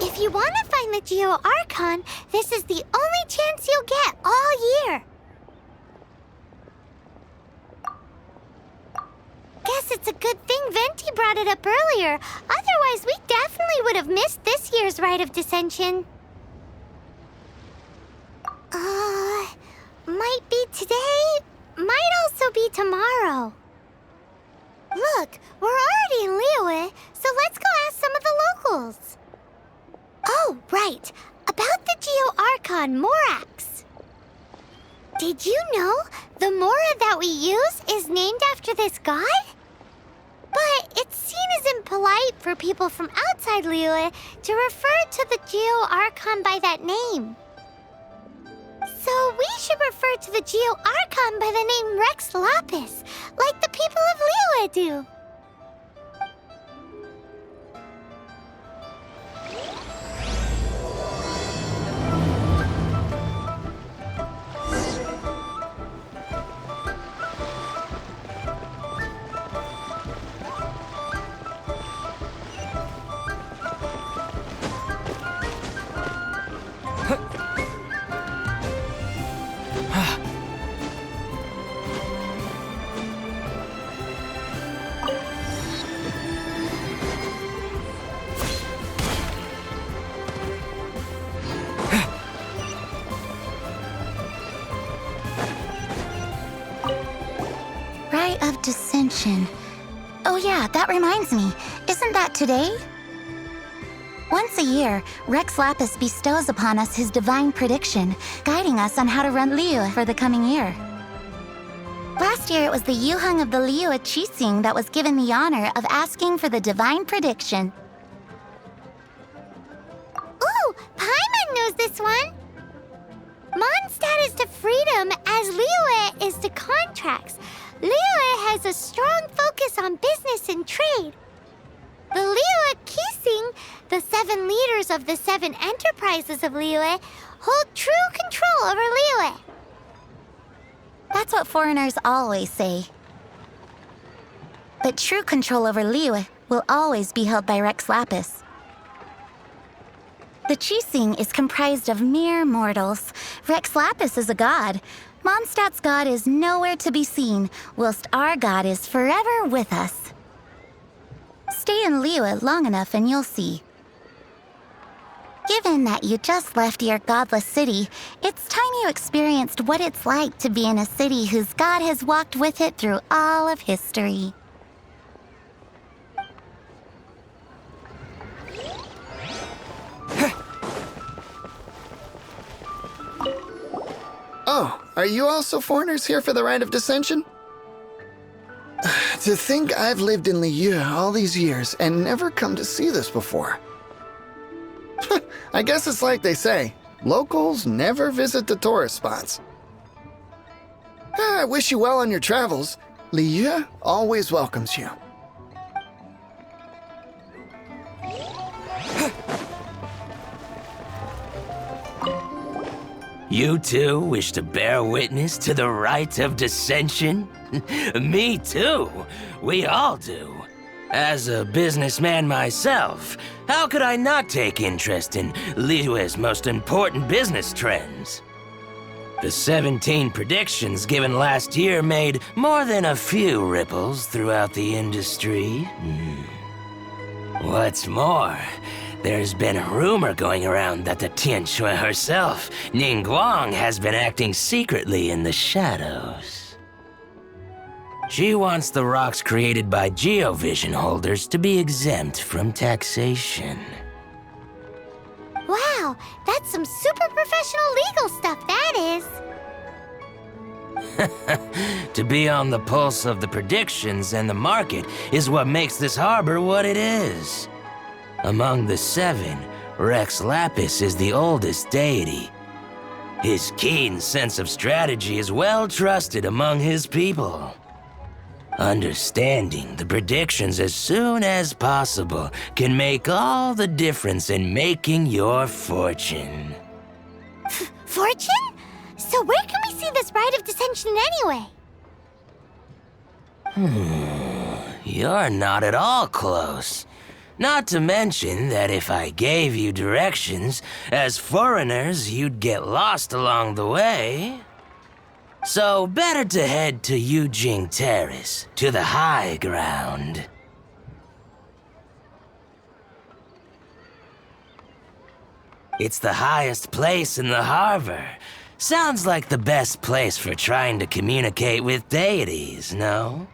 If you want to find the Geo-Archon, this is the only chance you'll get all year. Guess it's a good thing Venti brought it up earlier. Otherwise, we definitely would have missed this year's Rite of Dissension. Might be today, might also be tomorrow. Look, we're already in Liyue, so let's go ask some of the locals. Oh, right. About the Geo-Archon Morax. Did you know the Mora that we use is named after this god? But it's seen as impolite for people from outside Liyue to refer to the Geo-Archon by that name. So we should refer to the Geo-Archon by the name Rex Lapis, like the people of Liyue do. Rite of Dissension. Oh yeah, that reminds me. Isn't that today? Once a year, Rex Lapis bestows upon us his divine prediction, guiding us on how to run Liyue for the coming year. Last year, it was the Yuheng of the Liyue Qixing that was given the honor of asking for the divine prediction. Ooh, Paimon knows this one! Mondstadt is to freedom as Liyue is to contracts. Liyue has a strong focus on business and trade. The Liyue Qixing, the 7 leaders of the 7 enterprises of Liyue, hold true control over Liyue. That's what foreigners always say. But true control over Liyue will always be held by Rex Lapis. The Qixing is comprised of mere mortals. Rex Lapis is a god. Mondstadt's god is nowhere to be seen, whilst our god is forever with us. Stay in Liyue long enough and you'll see. Given that you just left your godless city, it's time you experienced what it's like to be in a city whose god has walked with it through all of history. Oh, are you also foreigners here for the Rite of Dissension? To think I've lived in Liyue all these years and never come to see this before. I guess it's like they say, locals never visit the tourist spots. I wish you well on your travels. Liyue always welcomes you. You too wish to bear witness to the Rite of Dissension? Me too. We all do. As a businessman myself, how could I not take interest in Liyue's most important business trends? The 17 predictions given last year made more than a few ripples throughout the industry. What's more, There's been a rumor going around that the Tianshui herself, Ningguang, has been acting secretly in the shadows. She wants the rocks created by geovision holders to be exempt from taxation. Wow, that's some super professional legal stuff, that is. To be on the pulse of the predictions and the market is what makes this harbor what it is. Among the seven, Rex Lapis is the oldest deity. His keen sense of strategy is well trusted among his people. Understanding the predictions as soon as possible can make all the difference in making your fortune. Fortune? So where can we see this rite of dissension anyway? You're not at all close. Not to mention that if I gave you directions, as foreigners, you'd get lost along the way. So better to head to Yujing Terrace, to the high ground. It's the highest place in the harbor. Sounds like the best place for trying to communicate with deities, no?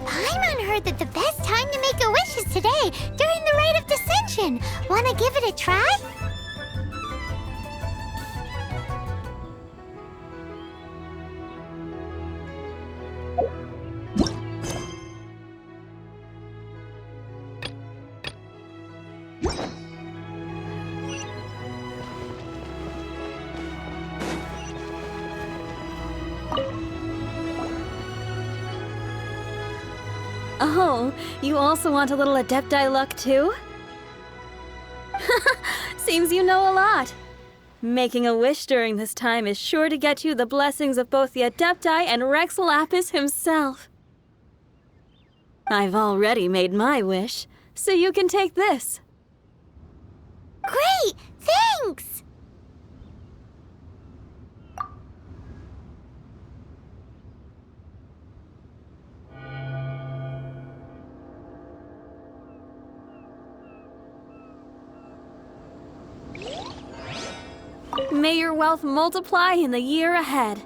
Paimon heard that the best time to make a wish is today, during the rite of dissension. Wanna give it a try? Oh, you also want a little Adepti luck too? Seems you know a lot. Making a wish during this time is sure to get you the blessings of both the Adepti and Rex Lapis himself. I've already made my wish, so you can take this. Great! Thanks! May your wealth multiply in the year ahead.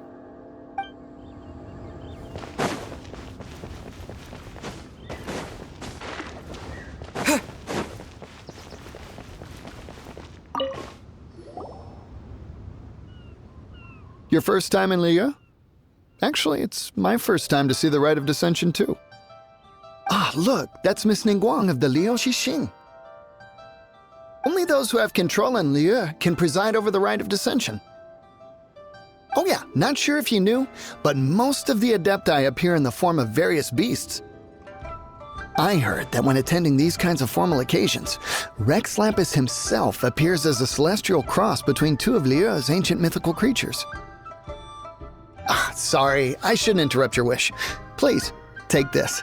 Your first time in Liu? Actually, it's my first time to see the rite of dissension too. Ah, look, that's Miss Ningguang of the Liu Xixing. Only those who have control in Liu can preside over the rite of dissension. Oh yeah, not sure if you knew, but most of the Adepti appear in the form of various beasts. I heard that when attending these kinds of formal occasions, Rex Lapis himself appears as a celestial cross between two of Liu's ancient mythical creatures. Ah, sorry, I shouldn't interrupt your wish. Please, take this.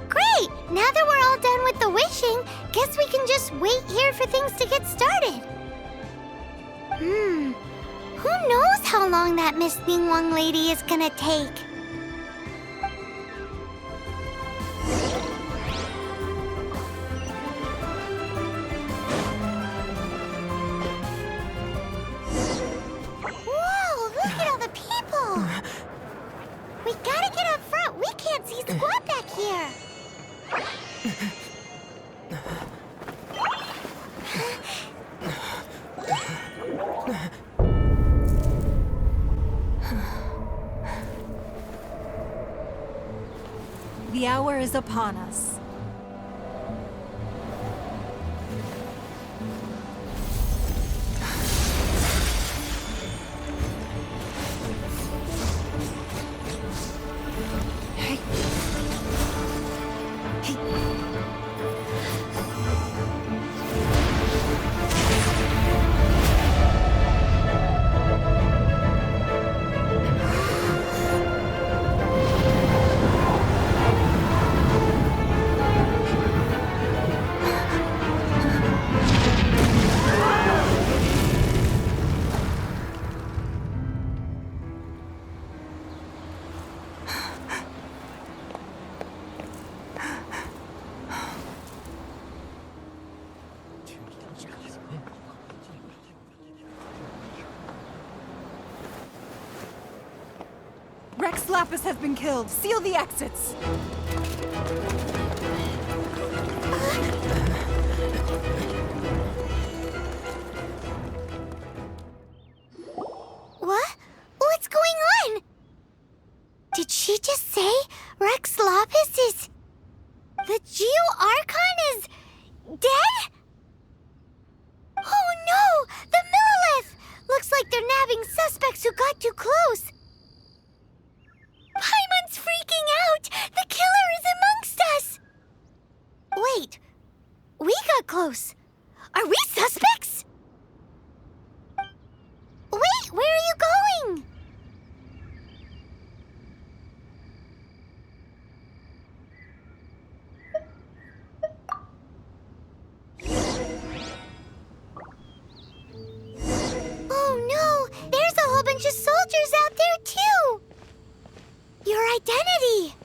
Great! Now that we're all done with the wishing, guess we can just wait here for things to get started. Who knows how long that Miss Ningguang lady is gonna take? Whoa, look at all the people! We gotta get up front. We can't see squat back here. The hour is upon us. Rex Lapis has been killed. Seal the exits. What? What's going on? Did she just say Rex Lapis is... The Geo-Archon is... dead? Oh no! The Millilith! Looks like they're nabbing suspects who got too close. Paimon's freaking out! The killer is amongst us! Wait, we got close. Are we suspects? Wait, where are you going? Oh no, there's a whole bunch of soldiers out there too! Your identity!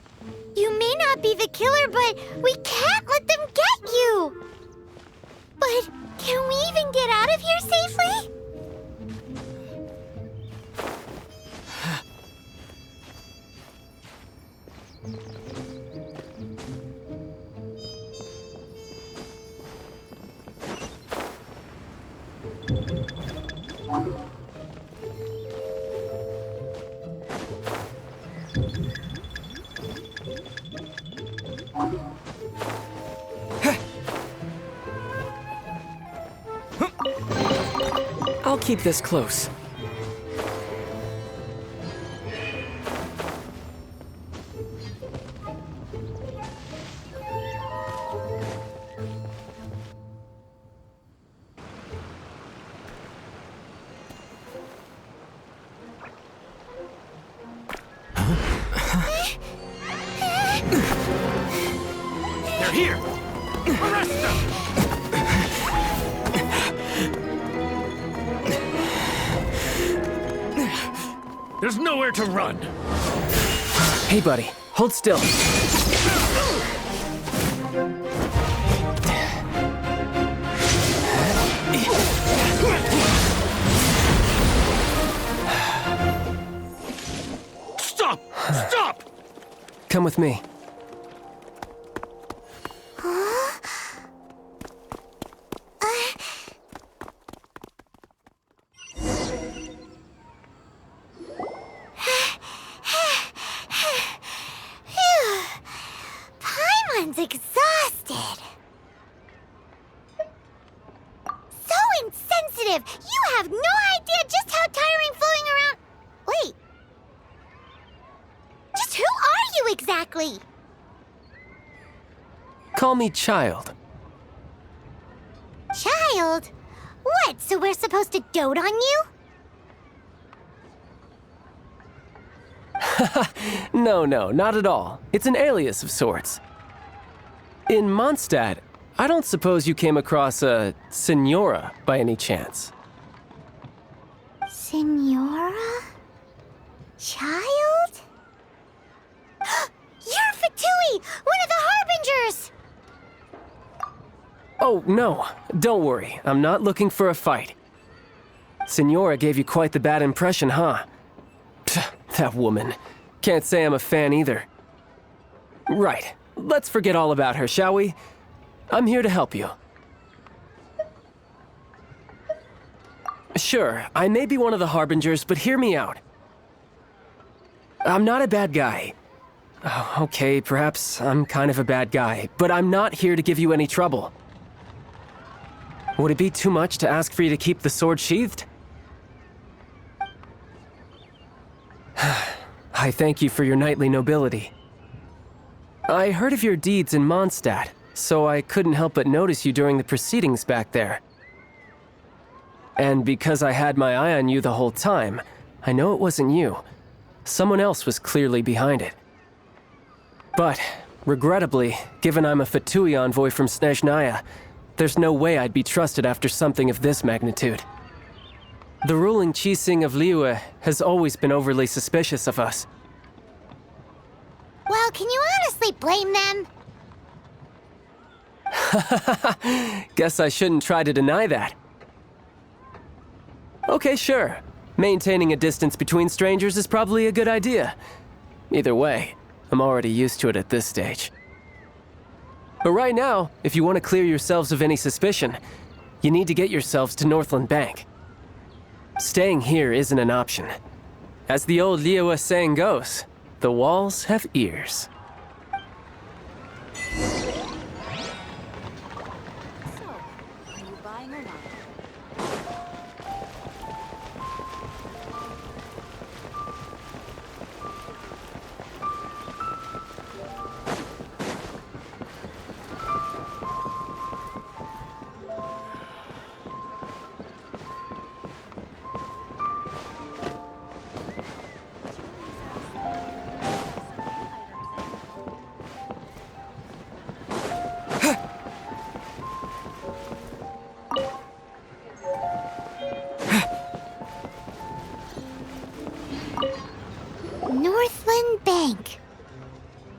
You may not be the killer, but we can't let them get you! But can we even get out of here safely? I'll keep this close. They're here! Arrest them! There's nowhere to run! Hey, buddy, hold still. Stop! Stop! Come with me. Paimon's exhausted. So insensitive! You have no idea just how tiring floating around... Wait. Just who are you exactly? Call me Child. Child? What, so we're supposed to dote on you? No, not at all. It's an alias of sorts. In Mondstadt, I don't suppose you came across a Senora by any chance. Senora? Child? You're Fatui, one of the Harbingers! Oh, no. Don't worry. I'm not looking for a fight. Senora gave you quite the bad impression, huh? That woman. Can't say I'm a fan either. Right. Let's forget all about her, shall we? I'm here to help you. Sure, I may be one of the Harbingers, but hear me out. I'm not a bad guy. Oh, okay, perhaps I'm kind of a bad guy, but I'm not here to give you any trouble. Would it be too much to ask for you to keep the sword sheathed? I thank you for your knightly nobility. I heard of your deeds in Mondstadt, so I couldn't help but notice you during the proceedings back there. And because I had my eye on you the whole time, I know it wasn't you. Someone else was clearly behind it. But, regrettably, given I'm a Fatui envoy from Snezhnaya, there's no way I'd be trusted after something of this magnitude. The ruling Qixing of Liyue has always been overly suspicious of us. Well, can you honestly blame them? Guess I shouldn't try to deny that. Okay, sure. Maintaining a distance between strangers is probably a good idea. Either way, I'm already used to it at this stage. But right now, if you want to clear yourselves of any suspicion, you need to get yourselves to Northland Bank. Staying here isn't an option. As the old Liyue saying goes, the walls have ears. Northland Bank.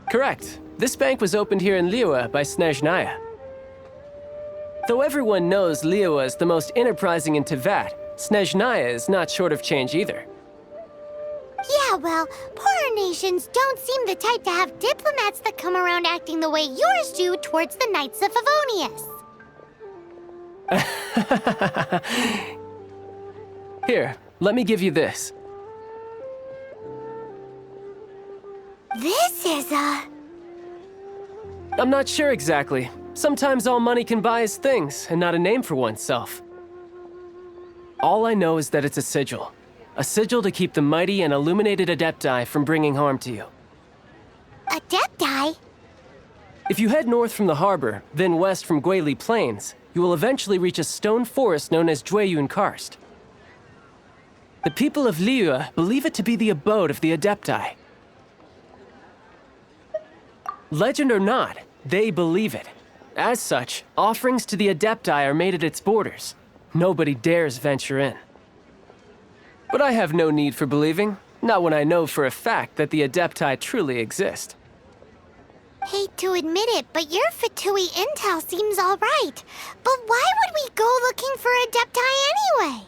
Correct. This bank was opened here in Liyue by Snezhnaya. Though everyone knows Liyue is the most enterprising in Teyvat, Snezhnaya is not short of change either. Yeah, well, poorer nations don't seem the type to have diplomats that come around acting the way yours do towards the Knights of Favonius. Here, let me give you this. This is I'm not sure exactly. Sometimes all money can buy is things, and not a name for oneself. All I know is that it's a sigil. A sigil to keep the mighty and illuminated Adepti from bringing harm to you. Adepti? If you head north from the harbor, then west from Guili Plains, you will eventually reach a stone forest known as Jueyun Karst. The people of Liyue believe it to be the abode of the Adepti. Legend or not, they believe it. As such, offerings to the Adepti are made at its borders. Nobody dares venture in. But I have no need for believing, not when I know for a fact that the Adepti truly exist. Hate to admit it, but your Fatui intel seems all right. But why would we go looking for Adepti anyway?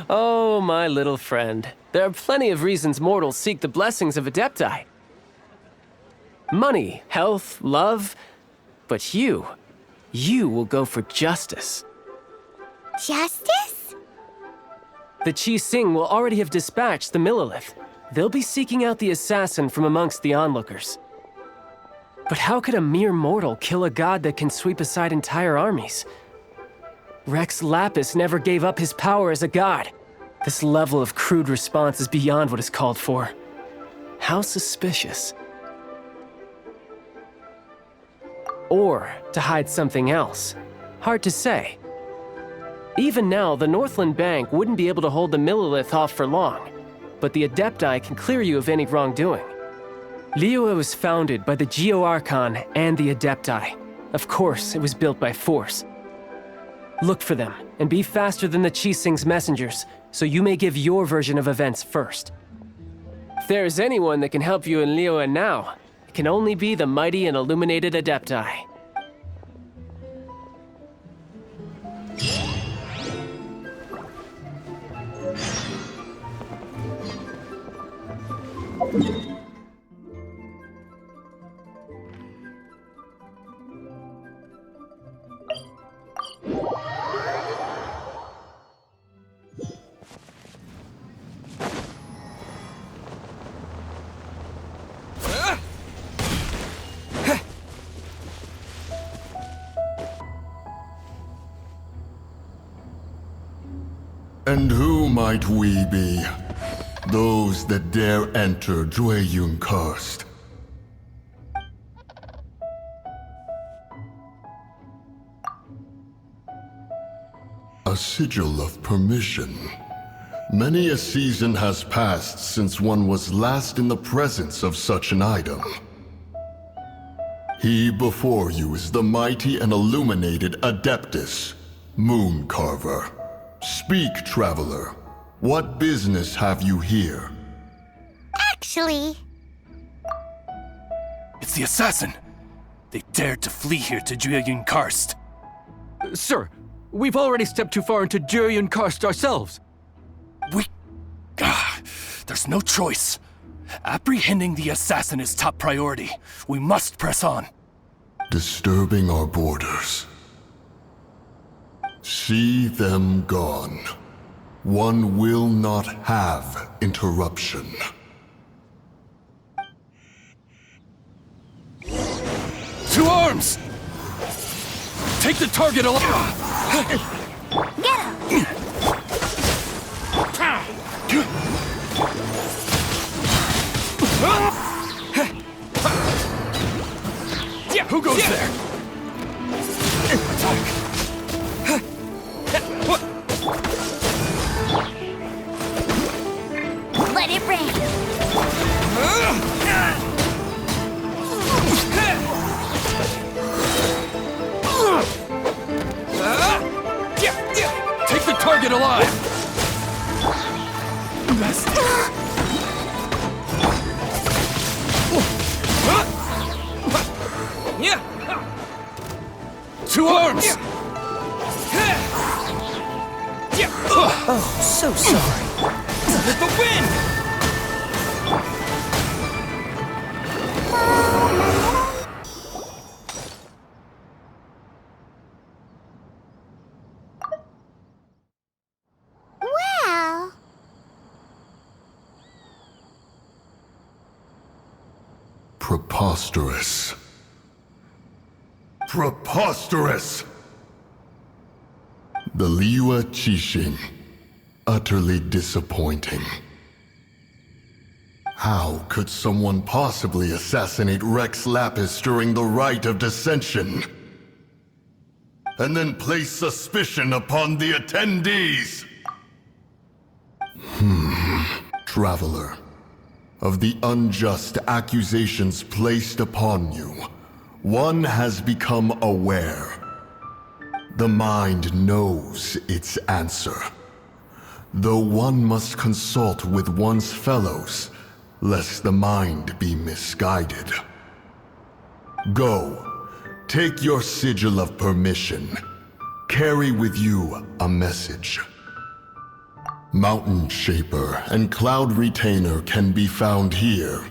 Oh, my little friend. There are plenty of reasons mortals seek the blessings of Adepti. Money, health, love. But you will go for justice. Justice? The Qixing will already have dispatched the Millelith. They'll be seeking out the assassin from amongst the onlookers. But how could a mere mortal kill a god that can sweep aside entire armies? Rex Lapis never gave up his power as a god. This level of crude response is beyond what is called for. How suspicious. Or to hide something else. Hard to say. Even now, the Northland Bank wouldn't be able to hold the Millelith off for long, but the Adepti can clear you of any wrongdoing. Liyue was founded by the Geo-Archon and the Adepti. Of course, it was built by force. Look for them, and be faster than the Qixing's messengers, so you may give your version of events first. If there is anyone that can help you in Liyue now, it can only be the mighty and illuminated Adepti. And who might we be? Those that dare enter Jueyun Karst. A sigil of permission. Many a season has passed since one was last in the presence of such an item. He before you is the mighty and illuminated Adeptus, Moon Carver. Speak, traveler. What business have you here? Actually, It's the assassin! They dared to flee here to Jueyun Karst. Sir, we've already stepped too far into Jueyun Karst ourselves. There's no choice. Apprehending the assassin is top priority. We must press on. Disturbing our borders. See them gone. One will not have interruption. To arms! Take the target alive! Who goes there? Attack! Let it rain. Take the target alive! To arms! Oh, so sorry. With the wind! well, Preposterous. Preposterous! The Liua Qixing. Utterly disappointing. How could someone possibly assassinate Rex Lapis during the rite of dissension? And then place suspicion upon the attendees? Traveler, of the unjust accusations placed upon you, one has become aware. The mind knows its answer, though one must consult with one's fellows, lest the mind be misguided. Go, take your sigil of permission. Carry with you a message. Mountain Shaper and Cloud Retainer can be found here.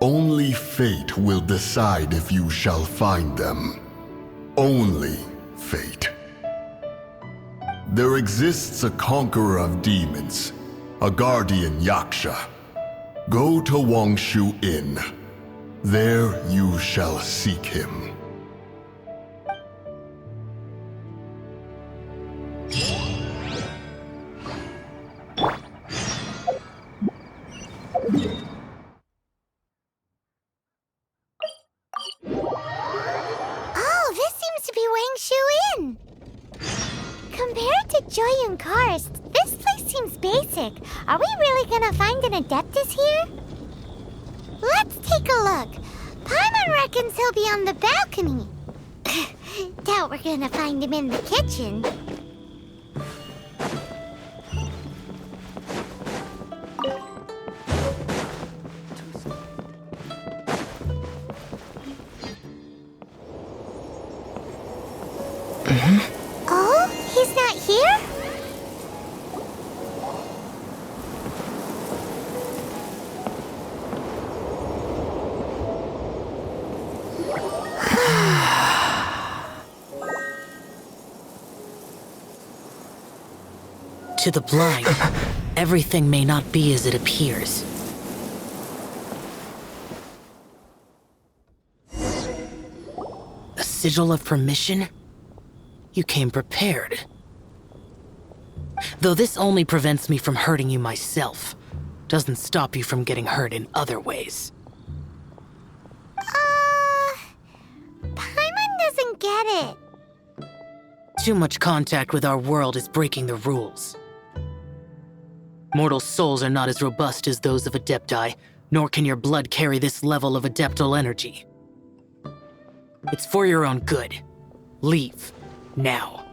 Only fate will decide if you shall find them. Only fate. There exists a conqueror of demons, a guardian Yaksha. Go to Wangshu Inn. There you shall seek him. oh, this seems to be Wangshu Inn. Compared to Jueyun Karst, this place seems basic. Are we really gonna find an Adeptus here? Let's take a look. Paimon reckons he'll be on the balcony. Doubt we're gonna find him in the kitchen. Oh, he's not here? To the blind, everything may not be as it appears. A sigil of permission? You came prepared. Though this only prevents me from hurting you myself. Doesn't stop you from getting hurt in other ways. Paimon doesn't get it. Too much contact with our world is breaking the rules. Mortal souls are not as robust as those of Adepti, nor can your blood carry this level of adeptal energy. It's for your own good. Leave. Now.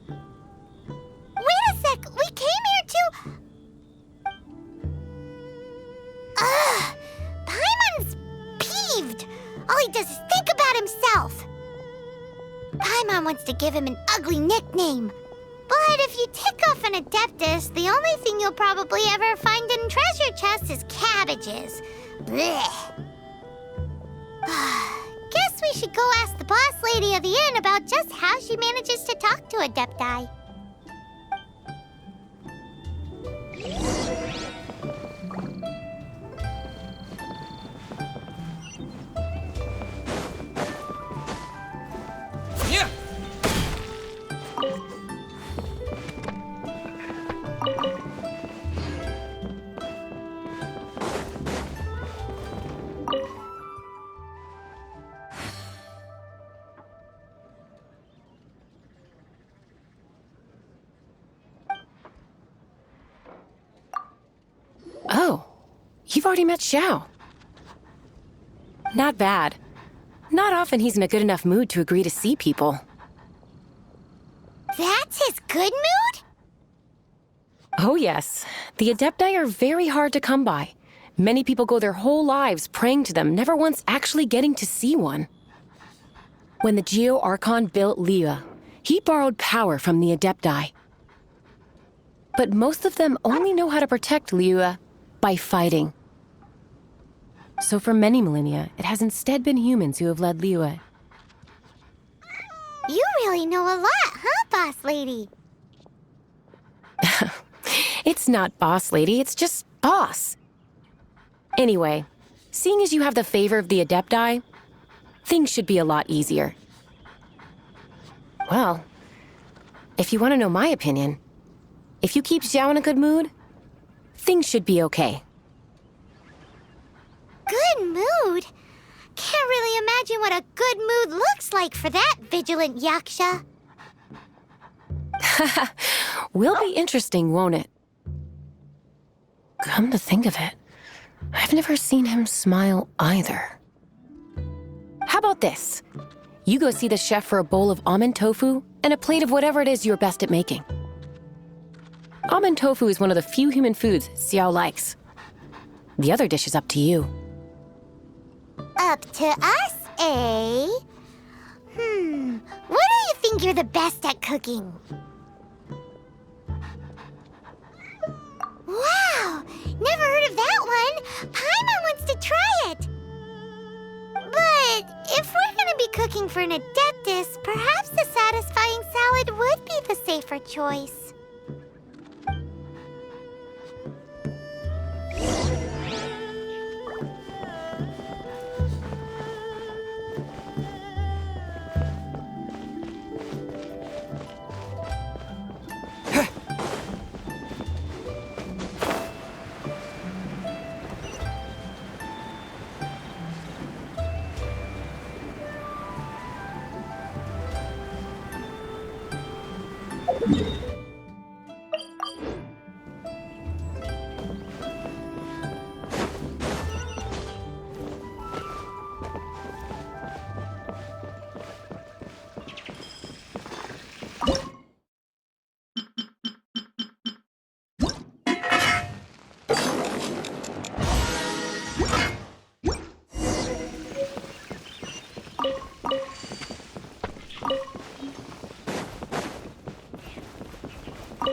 Wait a sec, we came here to... Paimon's peeved. All he does is think about himself. Paimon wants to give him an ugly nickname. But if you tick off an Adeptus, the only thing you'll probably ever find in treasure chests is cabbages. Blech. Guess we should go ask the boss lady of the inn about just how she manages to talk to Adepti. Yeah. Oh, you've already met Xiao. Not bad. Not often he's in a good enough mood to agree to see people. That's his good mood? Oh yes, the Adepti are very hard to come by. Many people go their whole lives praying to them, never once actually getting to see one. When the Geo Archon built Liyue, he borrowed power from the Adepti. But most of them only know how to protect Liyue by fighting. So for many millennia, it has instead been humans who have led Liyue. You really know a lot, huh, boss lady? It's not boss lady, it's just boss. Anyway, seeing as you have the favor of the Adepti, things should be a lot easier. Well, if you want to know my opinion, if you keep Xiao in a good mood, things should be okay. Good mood? Can't really imagine what a good mood looks like for that vigilant yaksha. Will be interesting, won't it? Come to think of it, I've never seen him smile either. How about this? You go see the chef for a bowl of almond tofu and a plate of whatever it is you're best at making. Almond tofu is one of the few human foods Xiao likes. The other dish is up to you. Up to us, eh? What do you think you're the best at cooking? Wow! Never heard of that one! Paimon wants to try it! But if we're gonna be cooking for an Adeptus, perhaps the satisfying salad would be the safer choice.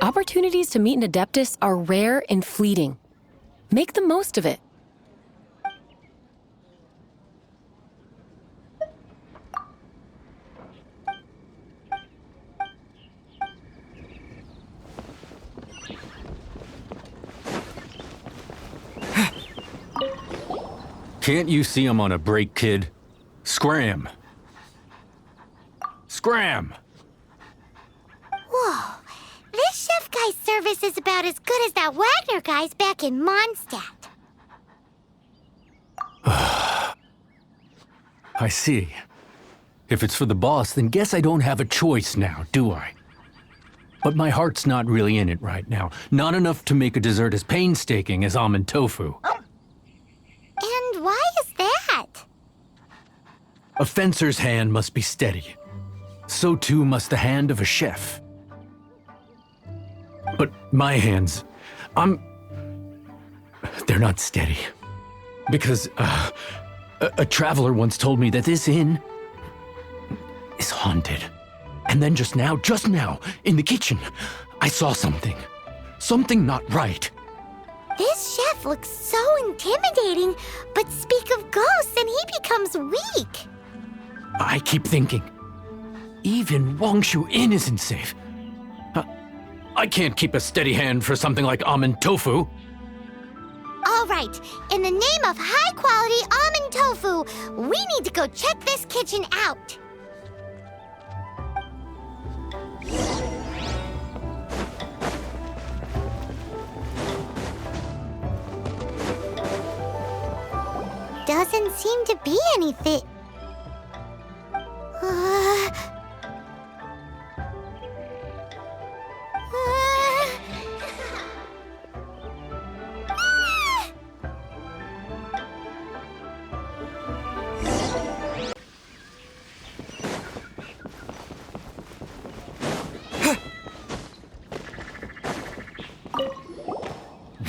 Opportunities to meet an Adeptus are rare and fleeting. Make the most of it. Can't you see I'm on a break, kid? Scram! Scram! Whoa! this is about as good as that Wagner guy's back in Mondstadt. I see. If it's for the boss, then guess I don't have a choice now, do I? But my heart's not really in it right now. Not enough to make a dessert as painstaking as almond tofu. And why is that? A fencer's hand must be steady. So too must the hand of a chef. But my hands, they're not steady. Because, a traveler once told me that this inn is haunted. And then just now, in the kitchen, I saw something. Something not right. This chef looks so intimidating, but speak of ghosts and he becomes weak. I keep thinking, even Wangshu Inn isn't safe. I can't keep a steady hand for something like almond tofu. All right, in the name of high-quality almond tofu, we need to go check this kitchen out. Doesn't seem to be anything.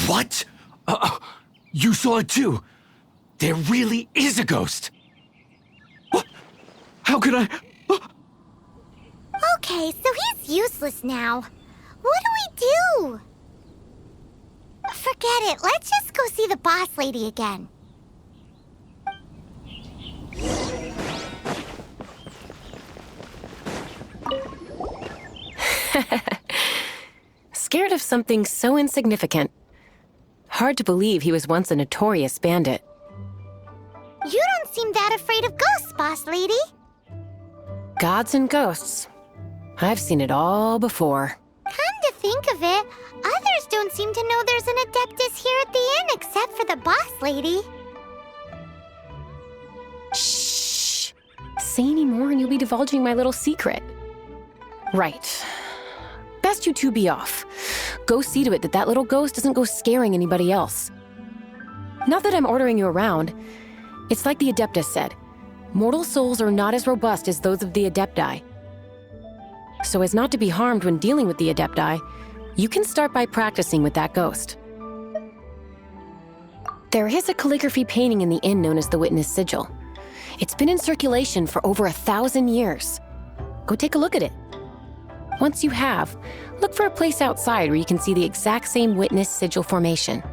What? You saw it too? There really is a ghost. What? How could I? Okay, so he's useless now. What do we do? Forget it. Let's just go see the boss lady again. Scared of something so insignificant. Hard to believe he was once a notorious bandit. You don't seem that afraid of ghosts, boss lady. Gods and ghosts. I've seen it all before. Come to think of it, others don't seem to know there's an Adeptus here at the inn except for the boss lady. Shh! Say any more and you'll be divulging my little secret. Right. Best you two be off. Go see to it that that little ghost doesn't go scaring anybody else. Not that I'm ordering you around. It's like the Adeptus said. Mortal souls are not as robust as those of the Adepti. So as not to be harmed when dealing with the Adepti, you can start by practicing with that ghost. There is a calligraphy painting in the inn known as the Witness Sigil. It's been in circulation for over 1,000 years. Go take a look at it. Once you have, look for a place outside where you can see the exact same Witness Sigil formation.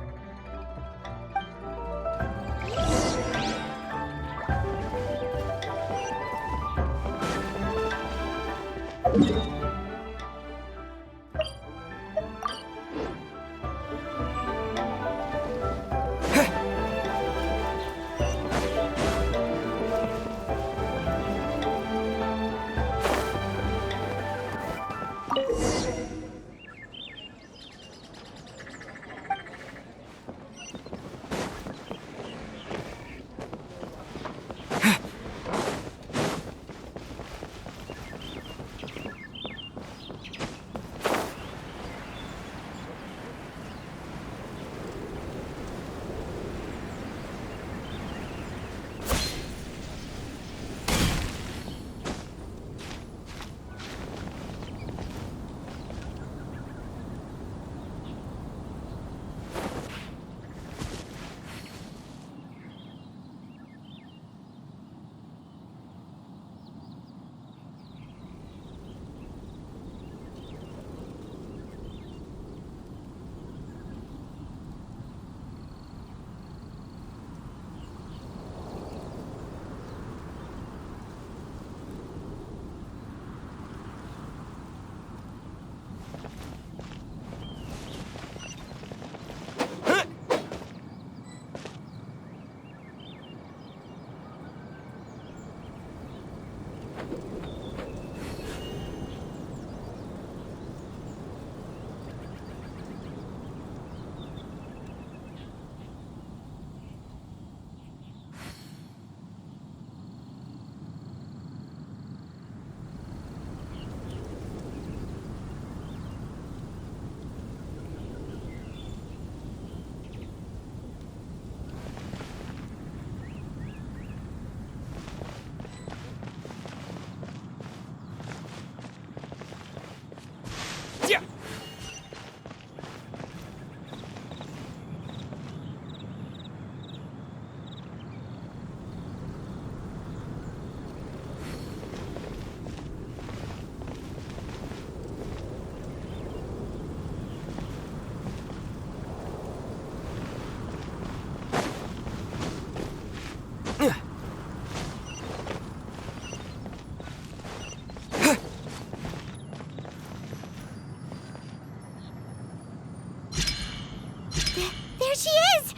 she is!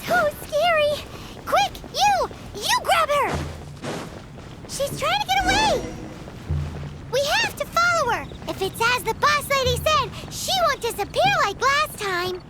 So scary! Quick, you grab her! She's trying to get away! We have to follow her! If it's as the boss lady said, she won't disappear like last time!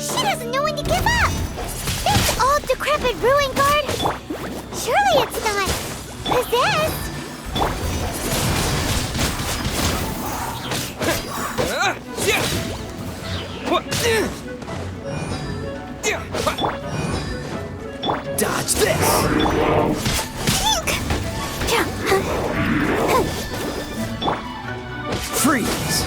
She doesn't know when to give up! This old decrepit ruin guard! Surely it's not possessed! Dodge this! Freeze!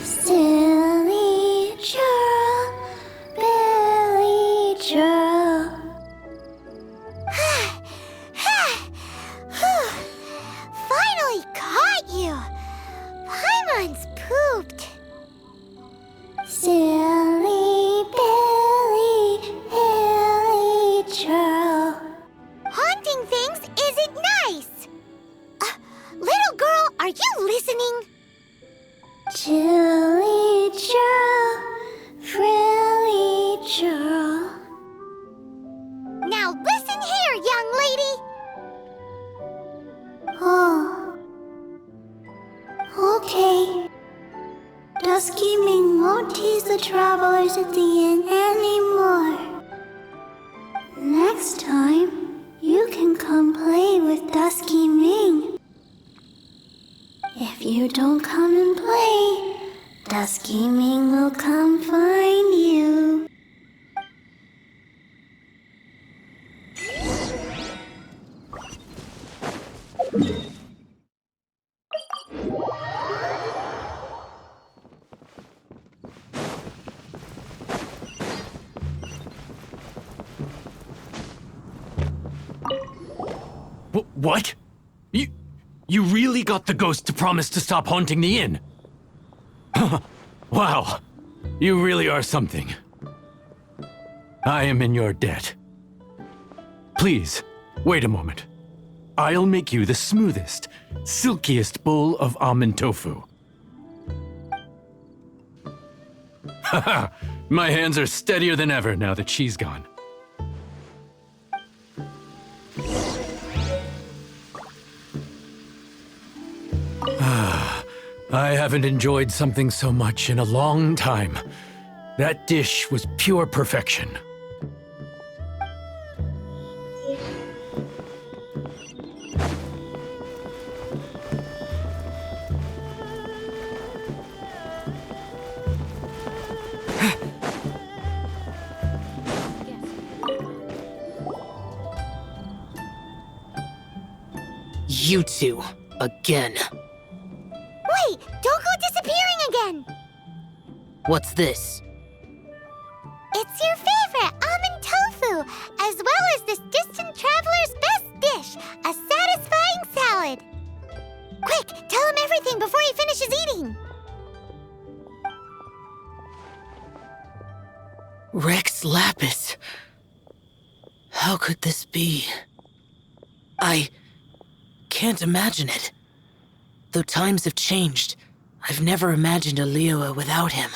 Silly churl, Billy churl. Finally caught you! Paimon's pooped. Silly Billy, Billy churl. Haunting things isn't nice! Little girl, are you listening? Chilly churl, frilly churl. Now listen here, young lady! Oh. Okay. Dusky Ming won't tease the travelers at the inn anymore. Next time, you can come play with Dusky Ming. If you don't come and play, Dusky Ming will come find you. What? You really got the ghost to promise to stop haunting the inn? Wow, you really are something. I am in your debt. Please, wait a moment. I'll make you the smoothest, silkiest bowl of almond tofu. Haha, my hands are steadier than ever now that she's gone. I haven't enjoyed something so much in a long time. That dish was pure perfection. You two, again. Wait, don't go disappearing again! What's this? It's your favorite almond tofu, as well as this distant traveler's best dish, a satisfying salad. Quick, tell him everything before he finishes eating. Rex Lapis. How could this be? I can't imagine it. Though times have changed, I've never imagined a Liyue without him.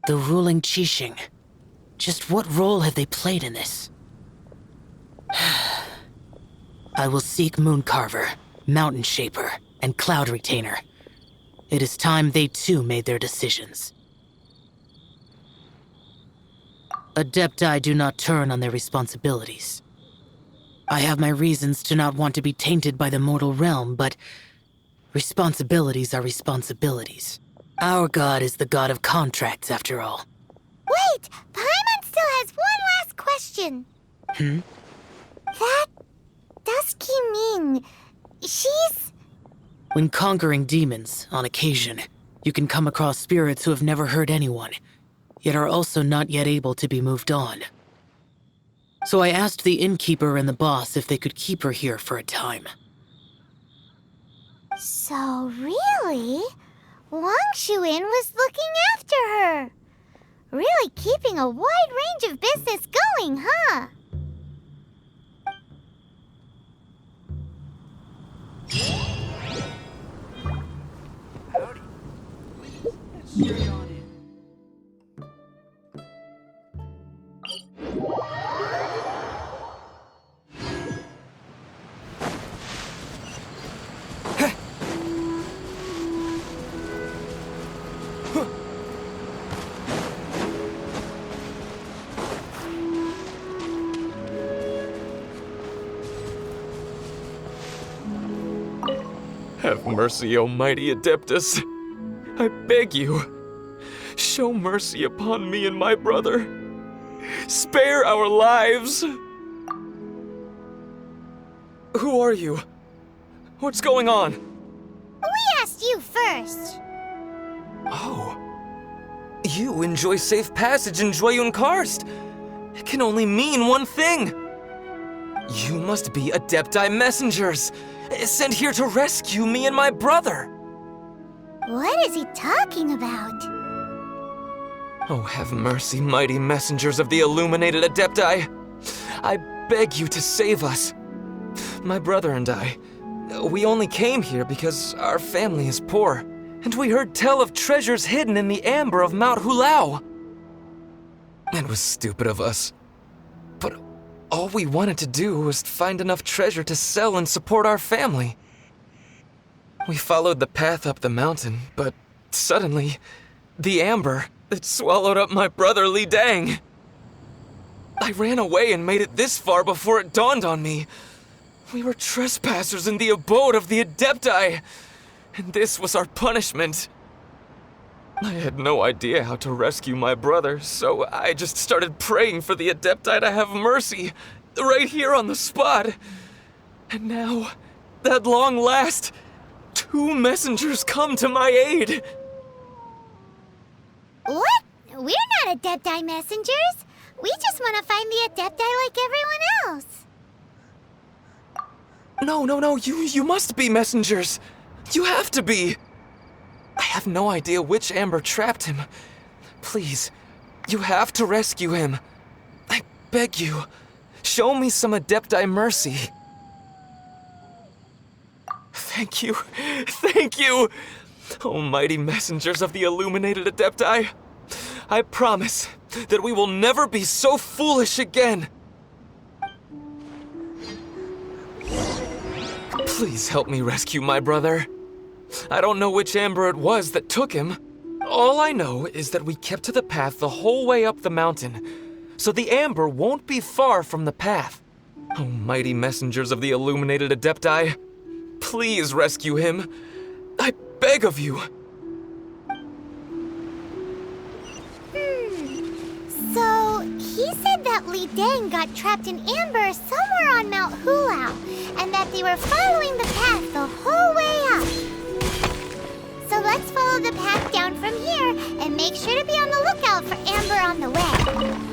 The ruling Qixing. Just what role have they played in this? I will seek Mooncarver, Mountain Shaper, and Cloud Retainer. It is time they too made their decisions. Adepti do not turn on their responsibilities. I have my reasons to not want to be tainted by the mortal realm, but responsibilities are responsibilities. Our god is the god of contracts, after all. Wait! Paimon still has one last last question. Hmm? That Dusky Ming, she's... When conquering demons, on occasion, you can come across spirits who have never hurt anyone, yet are also not yet able to be moved on. So I asked the innkeeper and the boss if they could keep her here for a time. So really, Wang Shuin was looking after her. Really keeping a wide range of business going, huh? Have mercy, O mighty Adeptus. I beg you, show mercy upon me and my brother. Spare our lives! Who are you? What's going on? We asked you first. Oh. You enjoy safe passage in Joyun Karst. It can only mean one thing. You must be Adepti messengers, sent here to rescue me and my brother. What is he talking about? Oh, have mercy, mighty messengers of the illuminated Adepti. I beg you to save us. My brother and I, we only came here because our family is poor, and we heard tell of treasures hidden in the amber of Mount Hulao. It was stupid of us, but all we wanted to do was find enough treasure to sell and support our family. We followed the path up the mountain, but suddenly, the amber, it swallowed up my brother Li Dang. I ran away and made it this far before it dawned on me. We were trespassers in the abode of the Adepti, and this was our punishment. I had no idea how to rescue my brother, so I just started praying for the Adepti to have mercy, right here on the spot. And now, at long last, 2 messengers come to my aid. What? We're not Adepti messengers. We just want to find the Adepti like everyone else. No, you must be messengers. You have to be. I have no idea which amber trapped him. Please, you have to rescue him. I beg you, show me some Adepti mercy. Thank you. Oh, mighty messengers of the illuminated Adepti. I promise that we will never be so foolish again. Please help me rescue my brother. I don't know which amber it was that took him. All I know is that we kept to the path the whole way up the mountain, so the amber won't be far from the path. Oh, mighty messengers of the illuminated Adepti, please rescue him. I beg of you. So, he said that Li Dang got trapped in amber somewhere on Mount Hulao, and that they were following the path the whole way up. So let's follow the path down from here, and make sure to be on the lookout for amber on the way.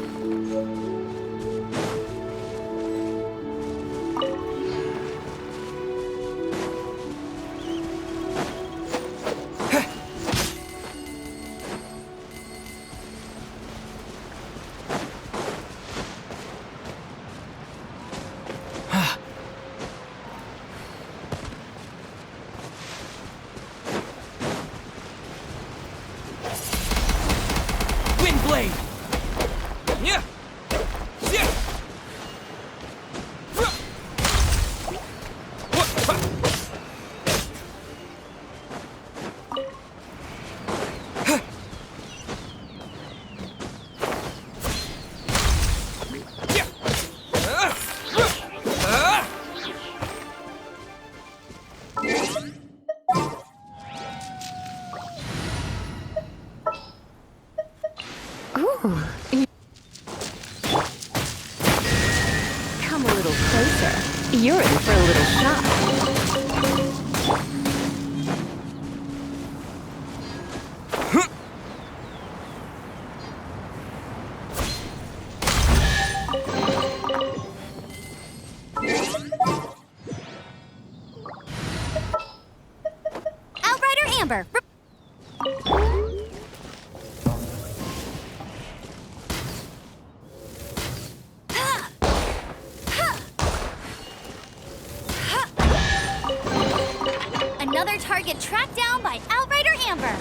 You're in for a little shock. Outrider Amber. Another target tracked down by Outrider Amber.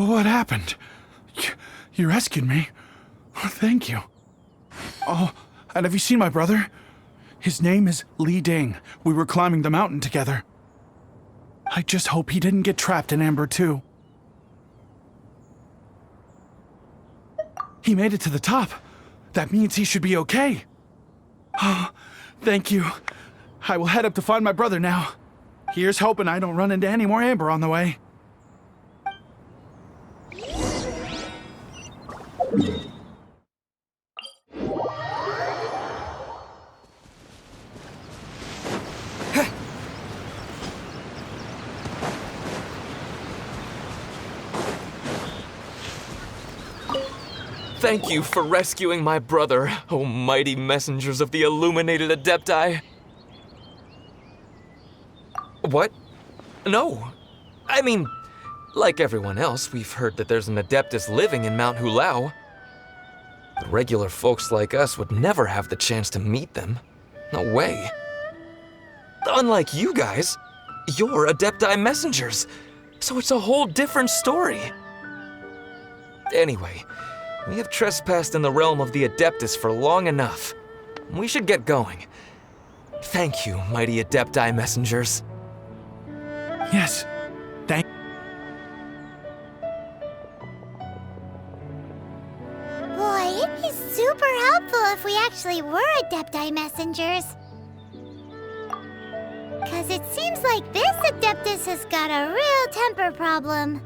What happened? You rescued me. Thank you. Oh, and have you seen my brother? His name is Li Ding. We were climbing the mountain together. I just hope he didn't get trapped in Amber too. He made it to the top. That means he should be okay. Oh, thank you. I will head up to find my brother now. Here's hoping I don't run into any more Amber on the way. Thank you for rescuing my brother, O mighty messengers of the illuminated Adepti. What? No. I mean, like everyone else, we've heard that there's an Adeptus living in Mount Hulao. But regular folks like us would never have the chance to meet them. No way. Unlike you guys, you're Adepti messengers, so it's a whole different story. Anyway, we have trespassed in the realm of the Adeptus for long enough. We should get going. Thank you, mighty Adepti messengers. Yes, thank. Boy, it'd be super helpful if we actually were Adepti messengers. Cause it seems like this Adeptus has got a real temper problem.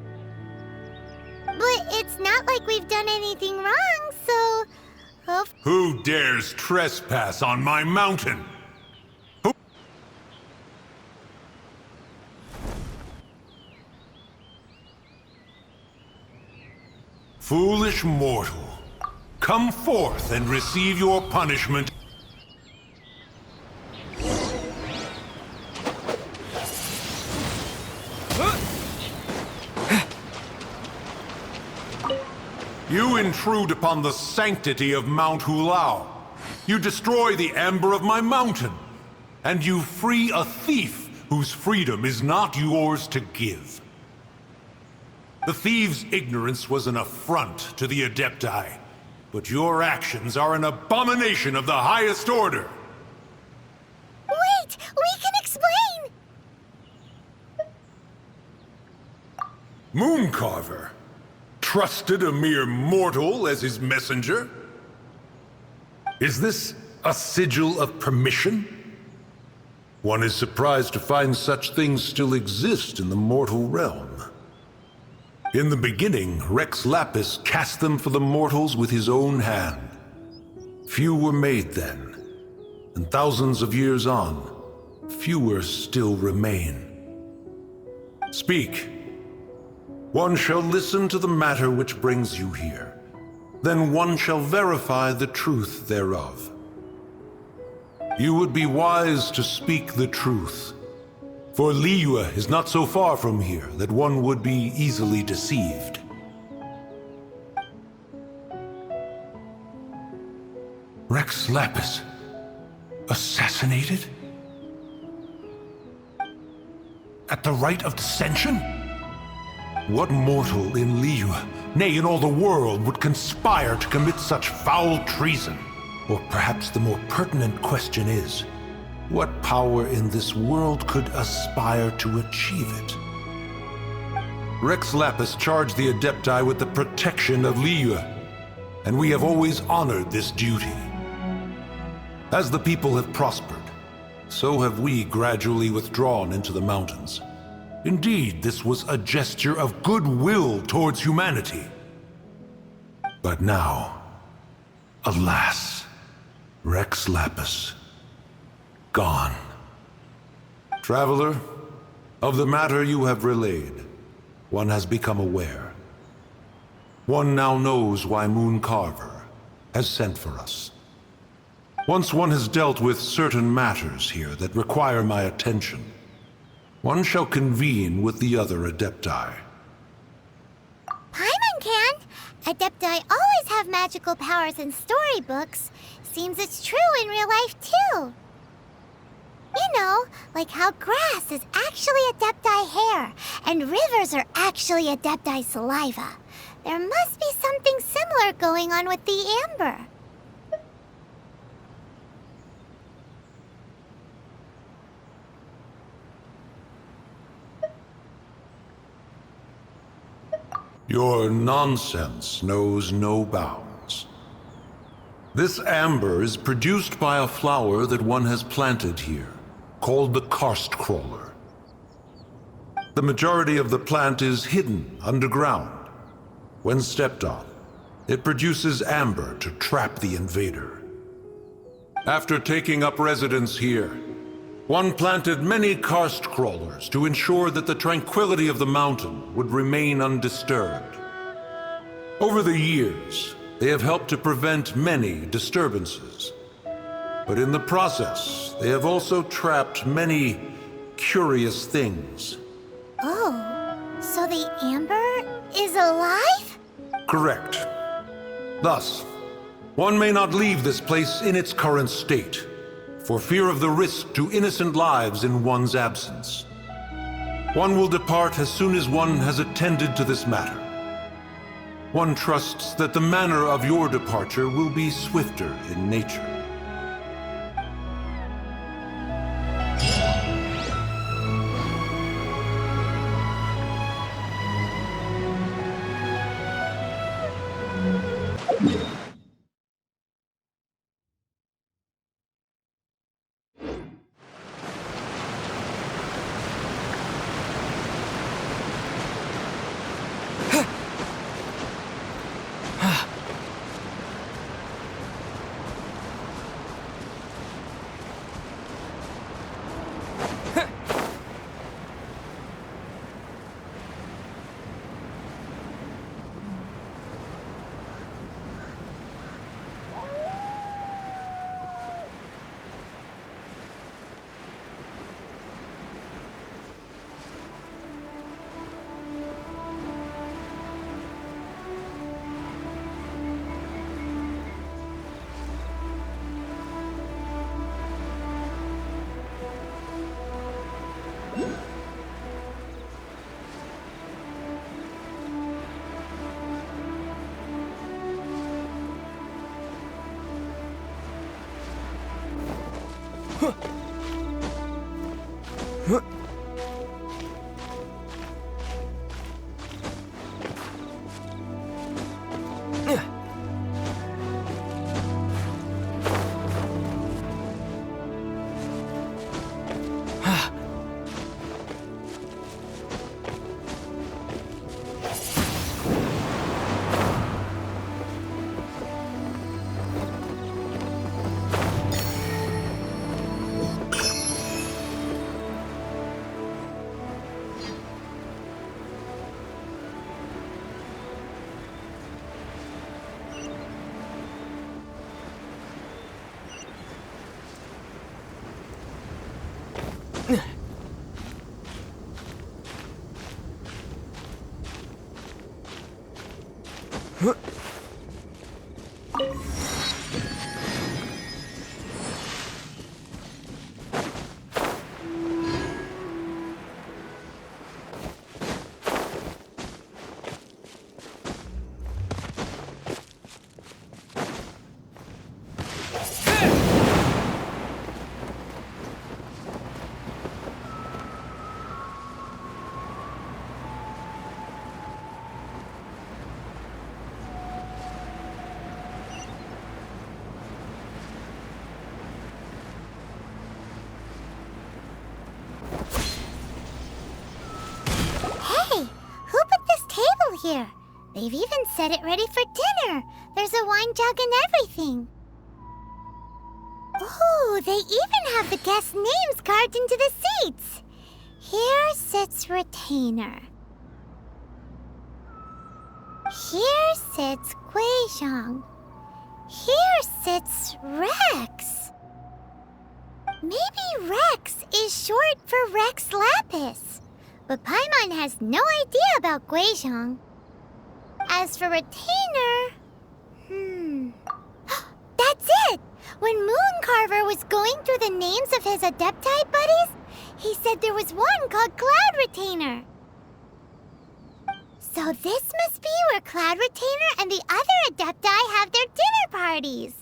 But it's not like we've done anything wrong, so... Who dares trespass on my mountain? Foolish mortal, come forth and receive your punishment. You intrude upon the sanctity of Mount Hulao. You destroy the amber of my mountain. And you free a thief whose freedom is not yours to give. The thief's ignorance was an affront to the Adepti, but your actions are an abomination of the highest order. Wait! We can explain! Mooncarver trusted a mere mortal as his messenger? Is this a sigil of permission? One is surprised to find such things still exist in the mortal realm. In the beginning, Rex Lapis cast them for the mortals with his own hand. Few were made then, and thousands of years on, fewer still remain. Speak. One shall listen to the matter which brings you here. Then one shall verify the truth thereof. You would be wise to speak the truth. For Liyue is not so far from here that one would be easily deceived. Rex Lapis, assassinated? At the rite of dissension? What mortal in Liyue, nay, in all the world, would conspire to commit such foul treason? Or perhaps the more pertinent question is, what power in this world could aspire to achieve it? Rex Lapis charged the Adepti with the protection of Liyue, and we have always honored this duty. As the people have prospered, so have we gradually withdrawn into the mountains. Indeed, this was a gesture of goodwill towards humanity. But now, alas, Rex Lapis, gone. Traveler, of the matter you have relayed, one has become aware. One now knows why Mooncarver has sent for us. Once one has dealt with certain matters here that require my attention, one shall convene with the other Adepti. Paimon can! Adepti always have magical powers in storybooks. Seems it's true in real life, too. You know, like how grass is actually Adepti hair, and rivers are actually Adepti saliva. There must be something similar going on with the amber. Your nonsense knows no bounds. This amber is produced by a flower that one has planted here, called the karst crawler. The majority of the plant is hidden underground. When stepped on, it produces amber to trap the invader. After taking up residence here, one planted many karst crawlers to ensure that the tranquility of the mountain would remain undisturbed. Over the years, they have helped to prevent many disturbances. But in the process, they have also trapped many curious things. Oh, so the amber is alive? Correct. Thus, one may not leave this place in its current state, for fear of the risk to innocent lives in one's absence. One will depart as soon as one has attended to this matter. One trusts that the manner of your departure will be swifter in nature. Here. They've even set it ready for dinner. There's a wine jug and everything. Oh, they even have the guests' names carved into the seats. Here sits Retainer. Here sits Guizhong. Here sits Rex. Maybe Rex is short for Rex Lapis. But Paimon has no idea about Guizhong. As for Retainer... That's it! When Mooncarver was going through the names of his Adepti buddies, he said there was one called Cloud Retainer. So this must be where Cloud Retainer and the other Adepti have their dinner parties.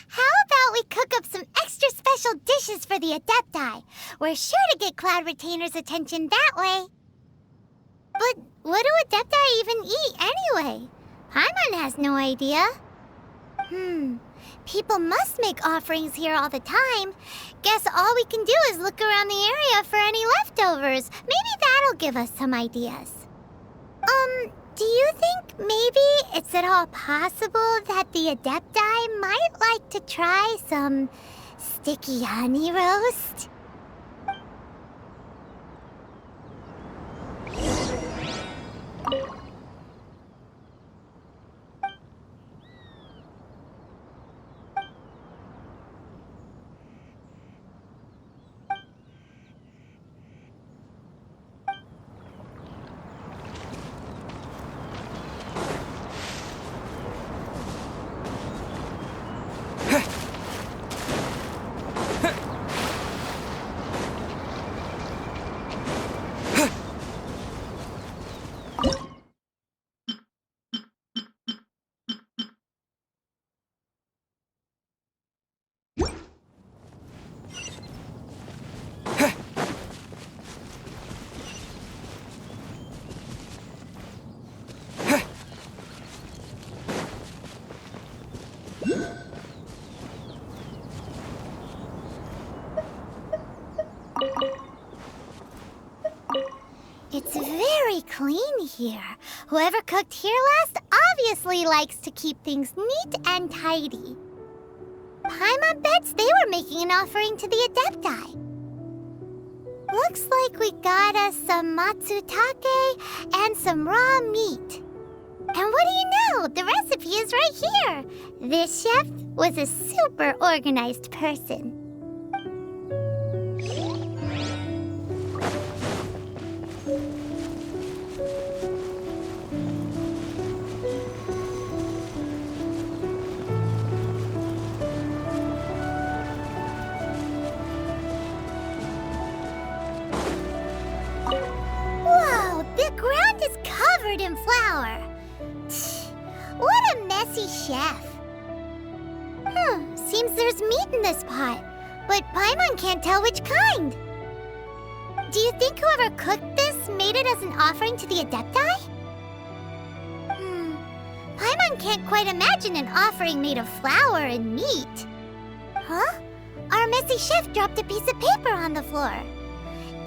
How about we cook up some extra special dishes for the Adepti? We're sure to get Cloud Retainer's attention that way. But what do Adepti even eat anyway? Paimon has no idea. People must make offerings here all the time. Guess all we can do is look around the area for any leftovers. Maybe that'll give us some ideas. Do you think maybe it's at all possible that the Adepti might like to try some sticky honey roast? It's very clean here. Whoever cooked here last obviously likes to keep things neat and tidy. Paimon bets they were making an offering to the Adepti. Looks like we got us some matsutake and some raw meat. And what do you know? The recipe is right here. This chef was a super organized person. Whoa, the ground is covered in flour. What a messy chef. Seems there's meat in this pot, but Paimon can't tell which kind. Do you think whoever cooked this made it as an offering to the Adepti? Paimon can't quite imagine an offering made of flour and meat. Huh? Our messy chef dropped a piece of paper on the floor.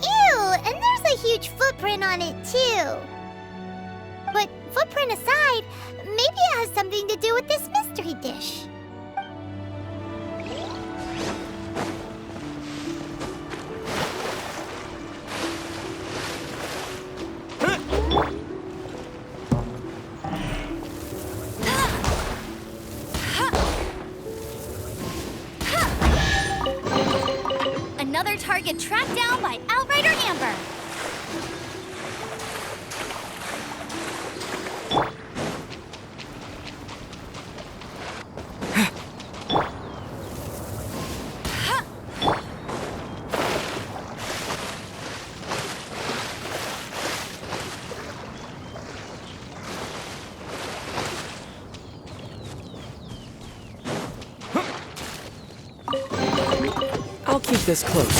Ew, and there's a huge footprint on it too. But footprint aside, maybe it has something to do with this mystery dish. Another target tracked down by Outrider Amber. I'll keep this close.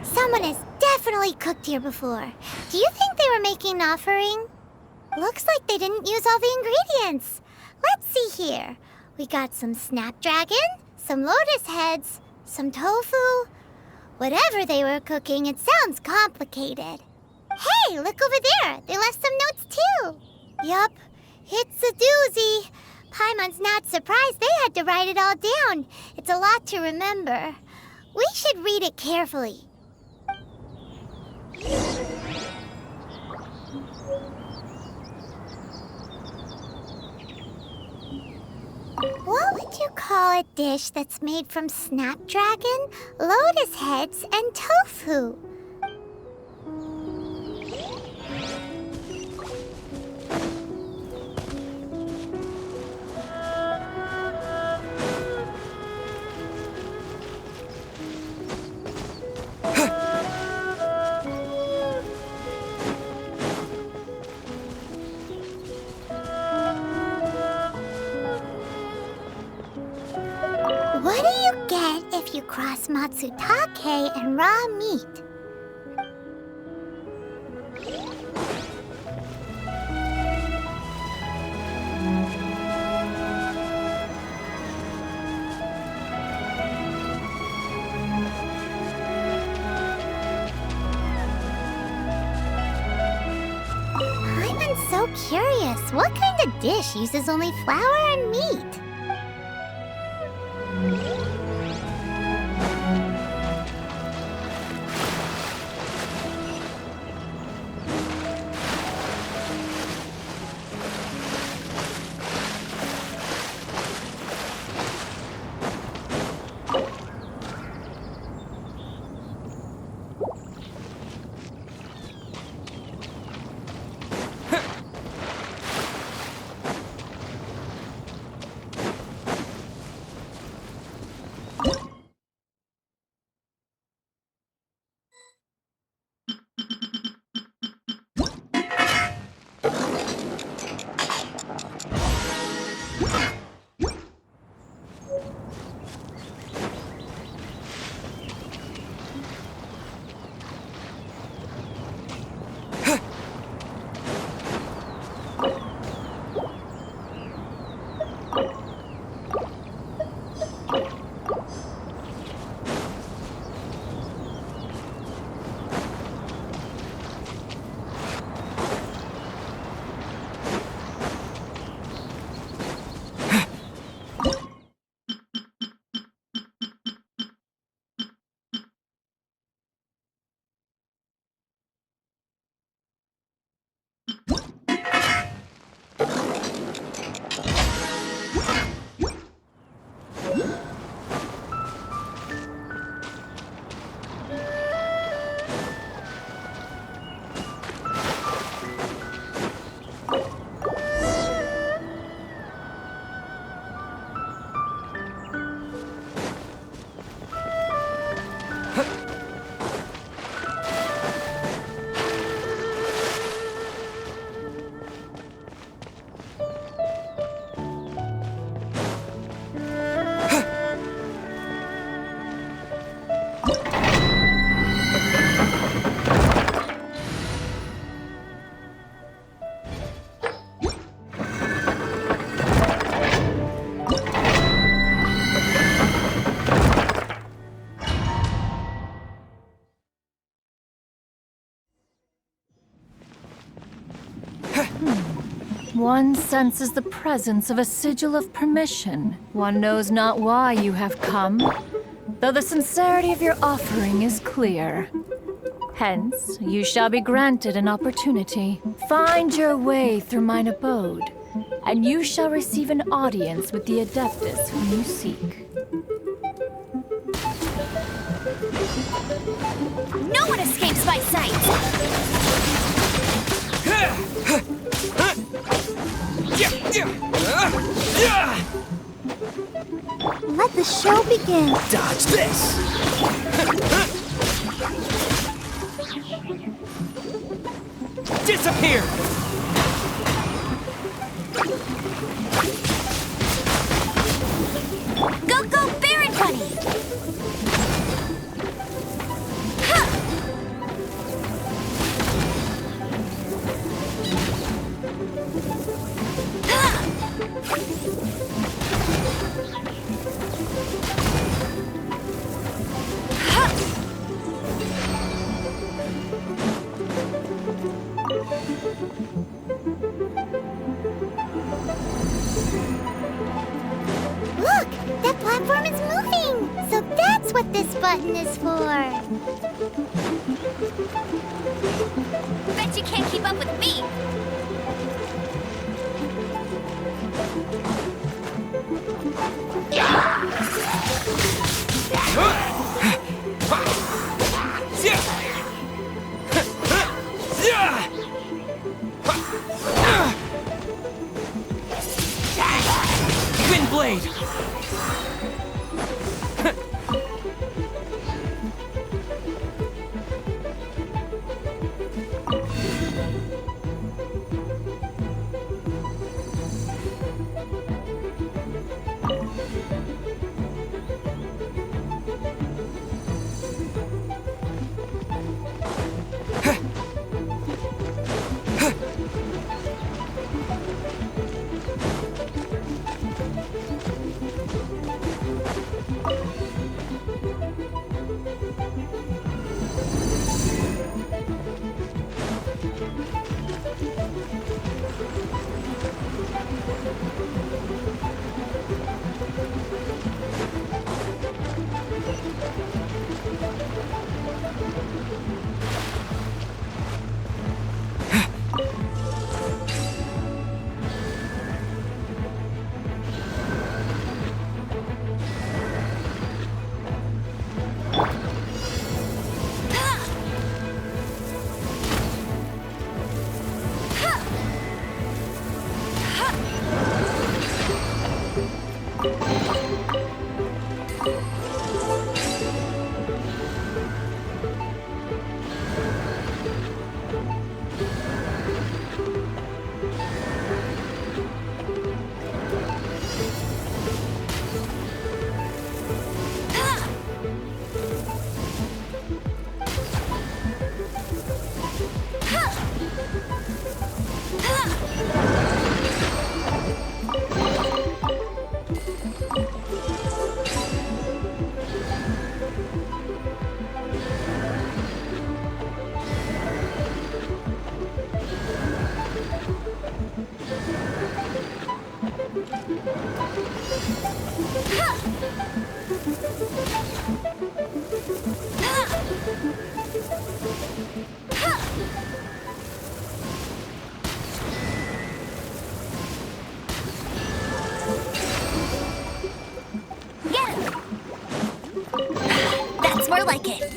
Someone has definitely cooked here before. Do you think they were making an offering? Looks like they didn't use all the ingredients. Let's see here. We got some snapdragon, some lotus heads, some tofu. Whatever they were cooking, it sounds complicated. Hey, look over there. They left some notes too. Yup, it's a doozy. Paimon's not surprised they had to write it all down. It's a lot to remember. We should read it carefully. What would you call a dish that's made from snapdragon, lotus heads, and tofu? What do you get if you cross matsutake and raw meat? I'm so curious. What kind of dish uses only flour and meat? One senses the presence of a sigil of permission. One knows not why you have come, though the sincerity of your offering is clear. Hence, you shall be granted an opportunity. Find your way through mine abode, and you shall receive an audience with the Adeptus whom you seek. No one escapes my sight! Let the show begin. Dodge this! Disappear! Go, go, Baron Bunny! Look! That platform is moving! So that's what this button is for! Bet you can't keep up with me! That's more like it.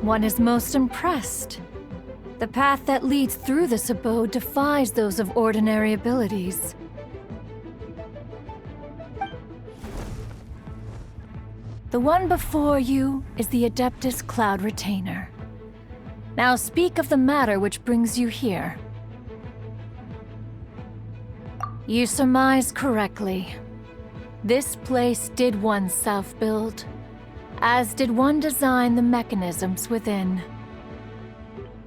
One is most impressed. The path that leads through this abode defies those of ordinary abilities. The one before you is the Adeptus Cloud Retainer. Now speak of the matter which brings you here. You surmise correctly. This place did one self-build, as did one design the mechanisms within.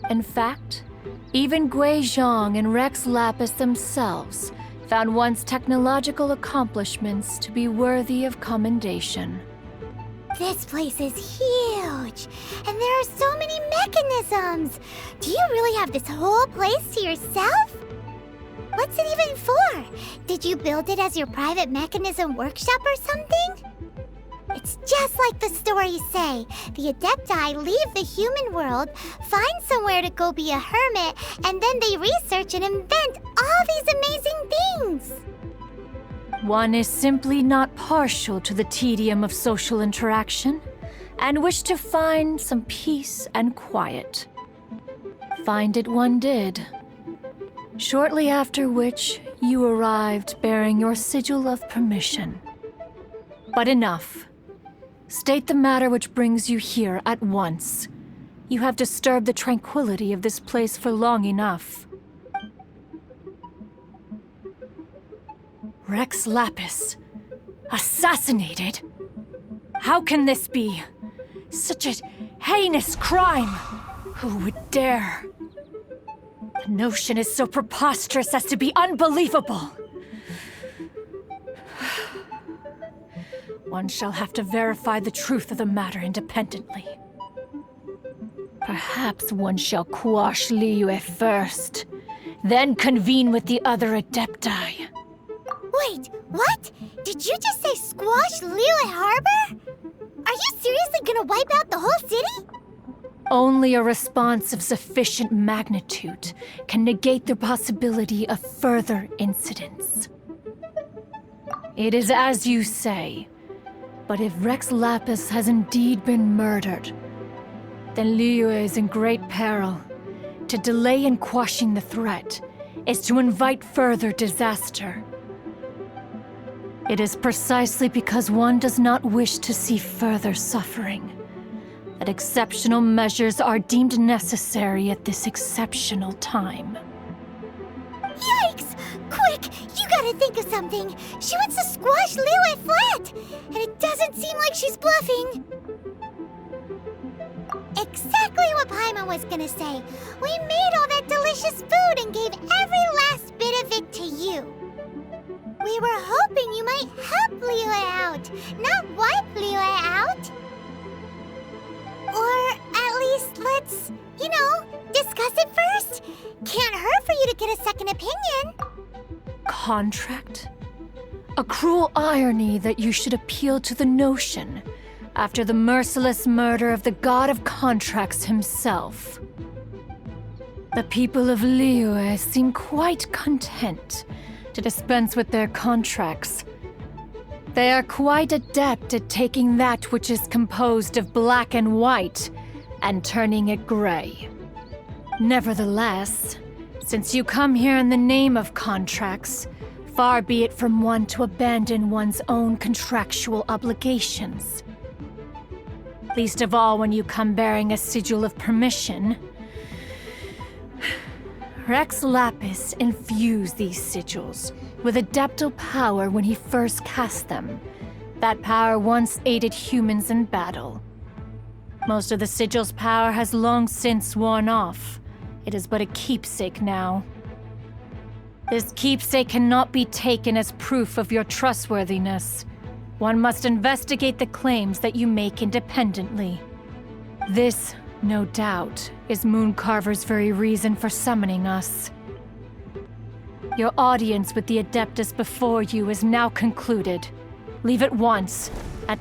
In fact, even Gui Zhang and Rex Lapis themselves found one's technological accomplishments to be worthy of commendation. This place is huge, and there are so many mechanisms. Do you really have this whole place to yourself? What's it even for? Did you build it as your private mechanism workshop or something? It's just like the stories say. The Adepti leave the human world, find somewhere to go be a hermit, and then they research and invent all these amazing things. One is simply not partial to the tedium of social interaction, and wished to find some peace and quiet. Find it one did. Shortly after which, you arrived bearing your sigil of permission. But enough. State the matter which brings you here at once. You have disturbed the tranquility of this place for long enough. Rex Lapis, assassinated? How can this be? Such a heinous crime! Who would dare? The notion is so preposterous as to be unbelievable. One shall have to verify the truth of the matter independently. Perhaps one shall quash Liyue first, then convene with the other Adepti. Wait, what? Did you just say squash Liyue Harbor? Are you seriously gonna wipe out the whole city? Only a response of sufficient magnitude can negate the possibility of further incidents. It is as you say, but if Rex Lapis has indeed been murdered, then Liyue is in great peril. To delay in quashing the threat is to invite further disaster. It is precisely because one does not wish to see further suffering that exceptional measures are deemed necessary at this exceptional time. Yikes! Quick, you gotta think of something. She wants to squash Liyue flat, and it doesn't seem like she's bluffing. Exactly what Paimon was gonna say. We made all that delicious food and gave every last bit of it to you. We were hoping you might help Liyue out, not wipe Liyue out. Or at least let's, discuss it first. Can't hurt for you to get a second opinion. Contract? A cruel irony that you should appeal to the notion after the merciless murder of the god of contracts himself. The people of Liyue seem quite content to dispense with their contracts. They are quite adept at taking that which is composed of black and white and turning it gray. Nevertheless, since you come here in the name of contracts, far be it from one to abandon one's own contractual obligations. Least of all when you come bearing a sigil of permission. Rex Lapis infused these sigils with adeptal power when he first cast them. That power once aided humans in battle. Most of the sigil's power has long since worn off. It is but a keepsake now. This keepsake cannot be taken as proof of your trustworthiness. One must investigate the claims that you make independently. This, no doubt, is Mooncarver's very reason for summoning us. Your audience with the Adeptus before you is now concluded. Leave at once, and...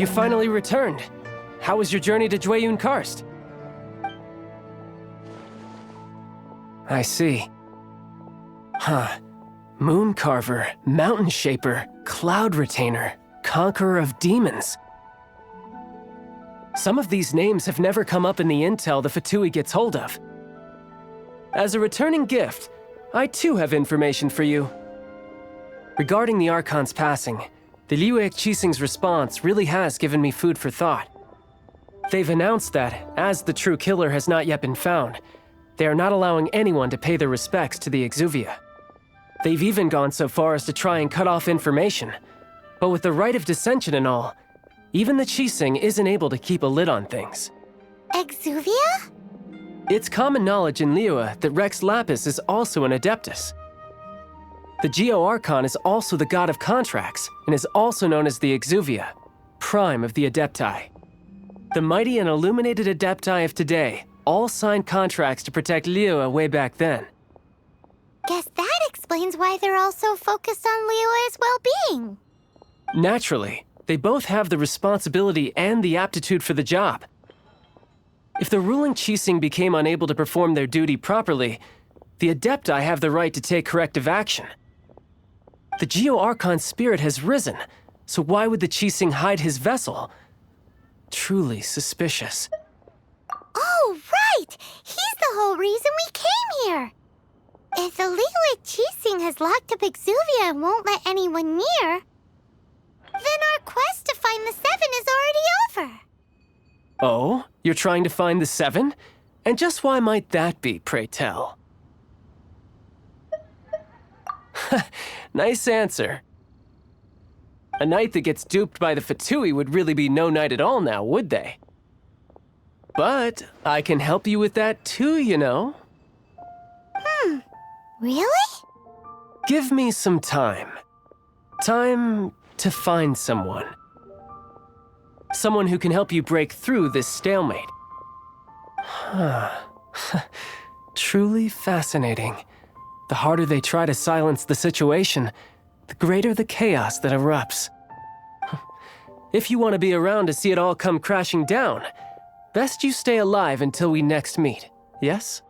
You finally returned. How was your journey to Jueyun Karst? I see. Huh. Moon Carver, Mountain Shaper, Cloud Retainer, Conqueror of Demons. Some of these names have never come up in the intel the Fatui gets hold of. As a returning gift, I too have information for you. Regarding the Archon's passing, the Liyue Qixing's response really has given me food for thought. They've announced that, as the true killer has not yet been found, they are not allowing anyone to pay their respects to the Exuvia. They've even gone so far as to try and cut off information. But with the rite of dissension and all, even the Qixing isn't able to keep a lid on things. Exuvia? It's common knowledge in Liyue that Rex Lapis is also an Adeptus. The Geo-Archon is also the god of contracts, and is also known as the Exuvia, prime of the Adepti. The mighty and illuminated Adepti of today all signed contracts to protect Liyue way back then. Guess that explains why they're all so focused on Liyue's well-being. Naturally, they both have the responsibility and the aptitude for the job. If the ruling Qixing became unable to perform their duty properly, the Adepti have the right to take corrective action. The Geo-Archon's spirit has risen, so why would the Qixing hide his vessel? Truly suspicious. Oh, right! He's the whole reason we came here! If the Liyue Qixing has locked up Exuvia and won't let anyone near, then our quest to find the Seven is already over. Oh? You're trying to find the Seven? And just why might that be, pray tell? Nice answer. A knight that gets duped by the Fatui would really be no knight at all now, would they? But I can help you with that too, you know. Really? Give me some time. Time to find someone. Someone who can help you break through this stalemate. Truly fascinating. The harder they try to silence the situation, the greater the chaos that erupts. If you want to be around to see it all come crashing down, best you stay alive until we next meet, yes?